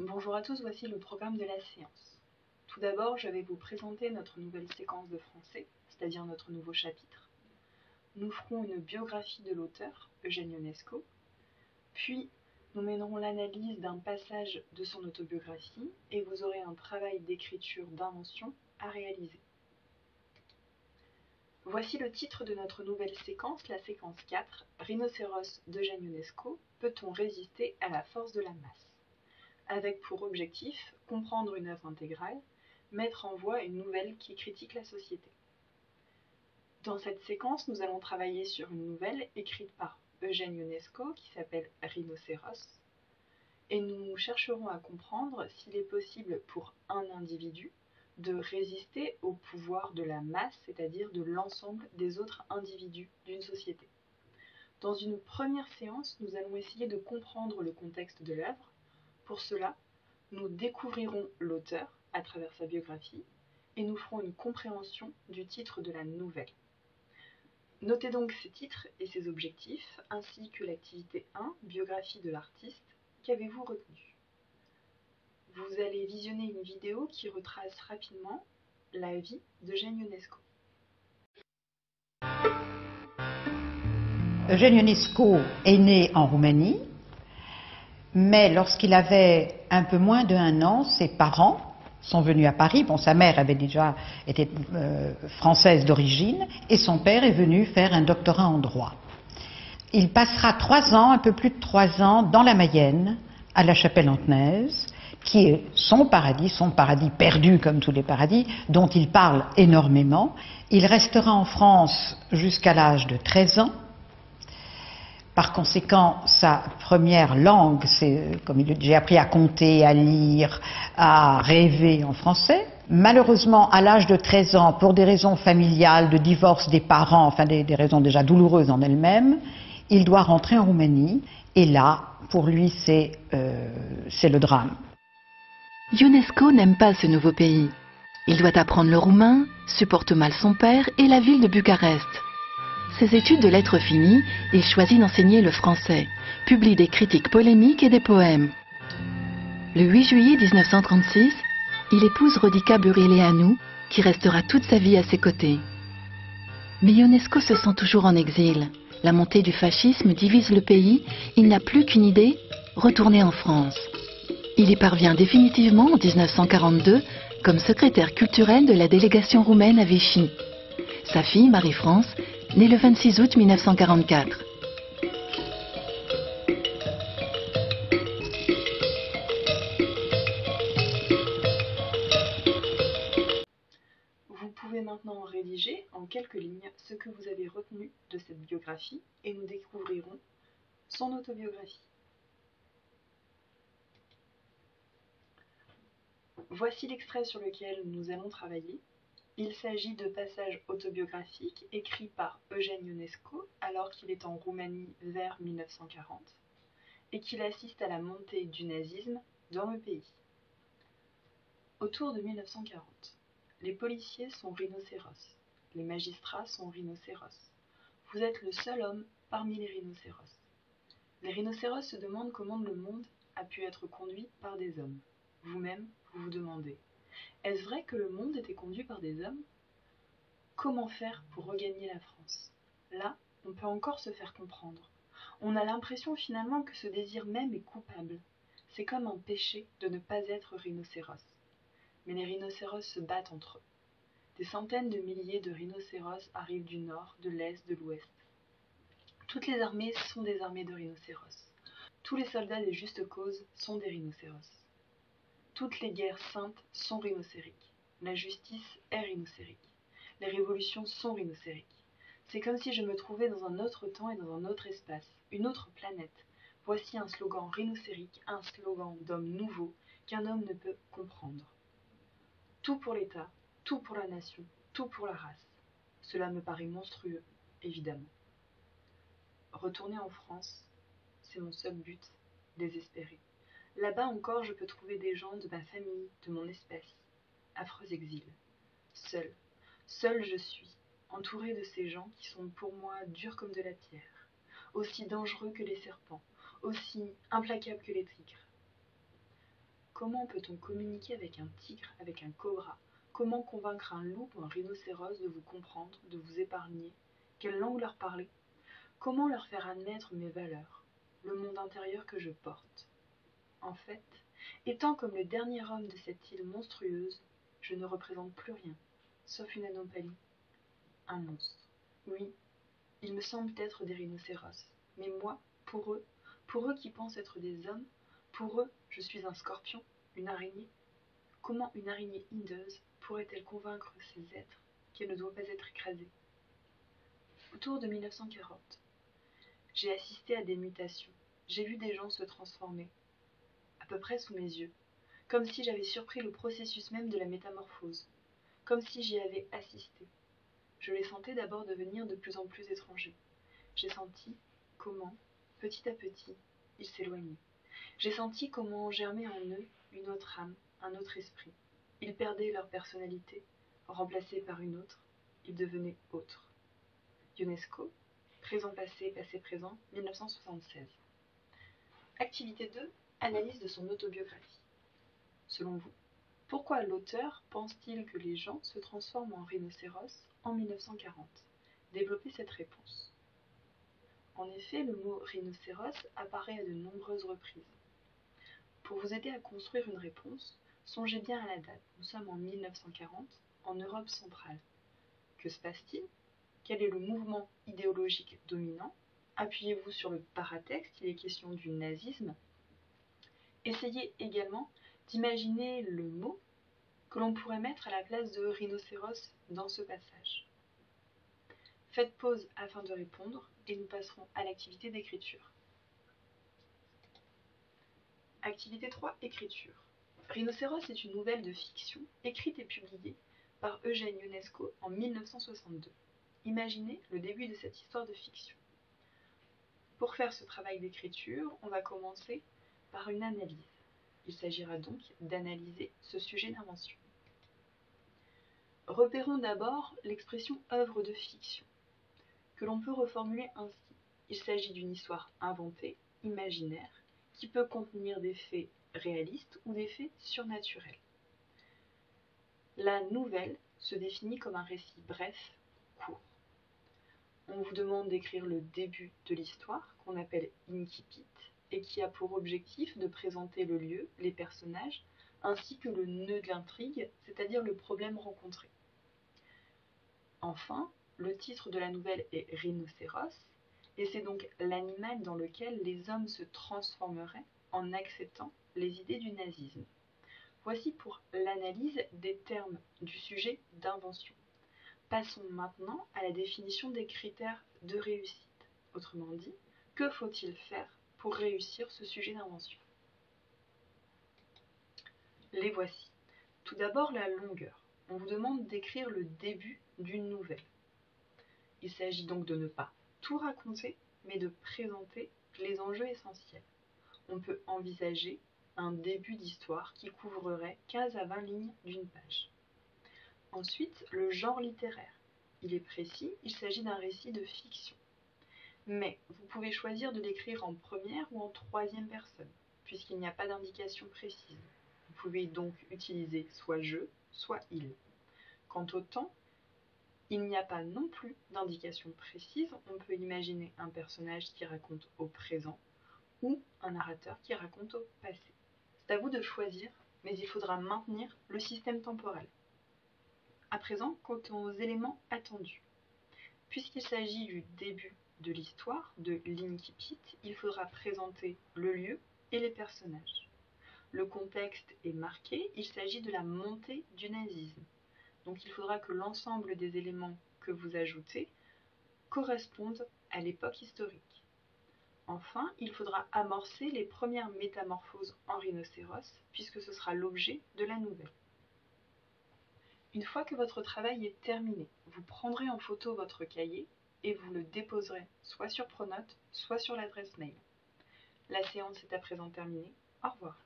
Bonjour à tous, voici le programme de la séance. Tout d'abord, je vais vous présenter notre nouvelle séquence de français, c'est-à-dire notre nouveau chapitre. Nous ferons une biographie de l'auteur, Eugène Ionesco, puis nous mènerons l'analyse d'un passage de son autobiographie et vous aurez un travail d'écriture d'invention à réaliser. Voici le titre de notre nouvelle séquence, la séquence 4, Rhinocéros d'Eugène Ionesco, peut-on résister à la force de la masse ? Avec pour objectif comprendre une œuvre intégrale, mettre en voie une nouvelle qui critique la société. Dans cette séquence, nous allons travailler sur une nouvelle écrite par Eugène Ionesco qui s'appelle Rhinocéros, et nous chercherons à comprendre s'il est possible pour un individu de résister au pouvoir de la masse, c'est-à-dire de l'ensemble des autres individus d'une société. Dans une première séance, nous allons essayer de comprendre le contexte de l'œuvre. Pour cela, nous découvrirons l'auteur à travers sa biographie et nous ferons une compréhension du titre de la nouvelle. Notez donc ces titres et ses objectifs, ainsi que l'activité 1, biographie de l'artiste. Qu'avez-vous retenu ? Vous allez visionner une vidéo qui retrace rapidement la vie d'Eugène Ionesco. Eugène Ionesco est né en Roumanie, mais lorsqu'il avait un peu moins d'1 an, ses parents sont venus à Paris. Bon, sa mère avait déjà été française d'origine et son père est venu faire un doctorat en droit. Il passera 3 ans, un peu plus de 3 ans, dans la Mayenne, à la Chapelle-Antenaise, qui est son paradis perdu comme tous les paradis, dont il parle énormément. Il restera en France jusqu'à l'âge de 13 ans. Par conséquent, sa première langue, c'est, comme j'ai appris à compter, à lire, à rêver en français. Malheureusement, à l'âge de 13 ans, pour des raisons familiales, de divorce des parents, enfin des raisons déjà douloureuses en elles-mêmes, il doit rentrer en Roumanie. Et là, pour lui, c'est le drame. Ionesco n'aime pas ce nouveau pays. Il doit apprendre le roumain, supporte mal son père et la ville de Bucarest. Ses études de lettres finies, il choisit d'enseigner le français, publie des critiques polémiques et des poèmes. Le 8 juillet 1936, il épouse Rodica Burileanu, qui restera toute sa vie à ses côtés. Mais Ionesco se sent toujours en exil. La montée du fascisme divise le pays, il n'a plus qu'une idée, retourner en France. Il y parvient définitivement en 1942 comme secrétaire culturel de la délégation roumaine à Vichy. Sa fille, Marie-France, née le 26 août 1944. Vous pouvez maintenant rédiger en quelques lignes ce que vous avez retenu de cette biographie et nous découvrirons son autobiographie. Voici l'extrait sur lequel nous allons travailler. Il s'agit de passages autobiographiques écrits par Eugène Ionesco alors qu'il est en Roumanie vers 1940 et qu'il assiste à la montée du nazisme dans le pays. Autour de 1940, les policiers sont rhinocéros, les magistrats sont rhinocéros. Vous êtes le seul homme parmi les rhinocéros. Les rhinocéros se demandent comment le monde a pu être conduit par des hommes. Vous-même, vous vous demandez, est-ce vrai que le monde était conduit par des hommes ? Comment faire pour regagner la France ? Là, on peut encore se faire comprendre. On a l'impression finalement que ce désir même est coupable. C'est comme un péché de ne pas être rhinocéros. Mais les rhinocéros se battent entre eux. Des centaines de milliers de rhinocéros arrivent du nord, de l'est, de l'ouest. Toutes les armées sont des armées de rhinocéros. Tous les soldats des justes causes sont des rhinocéros. Toutes les guerres saintes sont rhinocériques. La justice est rhinocérique. Les révolutions sont rhinocériques. C'est comme si je me trouvais dans un autre temps et dans un autre espace, une autre planète. Voici un slogan rhinocérique, un slogan d'homme nouveau qu'un homme ne peut comprendre. Tout pour l'État, tout pour la nation, tout pour la race. Cela me paraît monstrueux, évidemment. Retourner en France, c'est mon seul but, désespéré. Là-bas encore, je peux trouver des gens de ma famille, de mon espèce. Affreux exil. Seul je suis, entouré de ces gens qui sont pour moi durs comme de la pierre, aussi dangereux que les serpents, aussi implacables que les tigres. comment peut-on communiquer avec un tigre, avec un cobra? Comment convaincre un loup ou un rhinocéros de vous comprendre, de vous épargner? Quelle langue leur parler? Comment leur faire admettre mes valeurs, le monde intérieur que je porte? En fait, étant comme le dernier homme de cette île monstrueuse, je ne représente plus rien, sauf une anomalie, un monstre. Oui, ils me semblent être des rhinocéros, mais moi, pour eux qui pensent être des hommes, pour eux, je suis un scorpion, une araignée. Comment une araignée hideuse pourrait-elle convaincre ces êtres qu'elle ne doit pas être écrasée? Autour de 1940, j'ai assisté à des mutations. J'ai vu des gens se transformer, à peu près sous mes yeux, comme si j'avais surpris le processus même de la métamorphose, comme si j'y avais assisté. Je les sentais d'abord devenir de plus en plus étrangers. J'ai senti comment, petit à petit, ils s'éloignaient. J'ai senti comment germait en eux une autre âme, un autre esprit. Ils perdaient leur personnalité, remplacée par une autre, ils devenaient autres. UNESCO, présent-passé, passé-présent, 1976. Activité 2, analyse de son autobiographie. Selon vous, pourquoi l'auteur pense-t-il que les gens se transforment en rhinocéros en 1940? Développez cette réponse. En effet, le mot rhinocéros apparaît à de nombreuses reprises. Pour vous aider à construire une réponse, songez bien à la date. Nous sommes en 1940, en Europe centrale. Que se passe-t-il? Quel est le mouvement idéologique dominant? Appuyez-vous sur le paratexte, il est question du nazisme. Essayez également d'imaginer le mot que l'on pourrait mettre à la place de rhinocéros dans ce passage. Faites pause afin de répondre et nous passerons à l'activité d'écriture. Activité 3, écriture. Rhinocéros est une nouvelle de fiction écrite et publiée par Eugène Ionesco en 1962. Imaginez le début de cette histoire de fiction. Pour faire ce travail d'écriture, on va commencer par une analyse. Il s'agira donc d'analyser ce sujet d'invention. Repérons d'abord l'expression œuvre de fiction, que l'on peut reformuler ainsi. Il s'agit d'une histoire inventée, imaginaire, qui peut contenir des faits réalistes ou des faits surnaturels. La nouvelle se définit comme un récit bref, court. On vous demande d'écrire le début de l'histoire, qu'on appelle incipit, et qui a pour objectif de présenter le lieu, les personnages, ainsi que le nœud de l'intrigue, c'est-à-dire le problème rencontré. Enfin, le titre de la nouvelle est Rhinocéros, et c'est donc l'animal dans lequel les hommes se transformeraient en acceptant les idées du nazisme. Voici pour l'analyse des termes du sujet d'invention. Passons maintenant à la définition des critères de réussite. Autrement dit, que faut-il faire pour réussir ce sujet d'invention? Les voici. Tout d'abord, la longueur. On vous demande d'écrire le début d'une nouvelle. Il s'agit donc de ne pas tout raconter, mais de présenter les enjeux essentiels. On peut envisager un début d'histoire qui couvrerait 15 à 20 lignes d'une page. Ensuite, le genre littéraire. Il est précis, il s'agit d'un récit de fiction. Mais vous pouvez choisir de l'écrire en première ou en troisième personne, puisqu'il n'y a pas d'indication précise. Vous pouvez donc utiliser soit je, soit il. Quant au temps, il n'y a pas non plus d'indication précise. On peut imaginer un personnage qui raconte au présent ou un narrateur qui raconte au passé. C'est à vous de choisir, mais il faudra maintenir le système temporel. À présent, quant aux éléments attendus. Puisqu'il s'agit du début de l'histoire, de l'incipit, il faudra présenter le lieu et les personnages. Le contexte est marqué, il s'agit de la montée du nazisme. Donc il faudra que l'ensemble des éléments que vous ajoutez correspondent à l'époque historique. Enfin, il faudra amorcer les premières métamorphoses en rhinocéros, puisque ce sera l'objet de la nouvelle. Une fois que votre travail est terminé, vous prendrez en photo votre cahier et vous le déposerez soit sur Pronote, soit sur l'adresse mail. La séance est à présent terminée. Au revoir.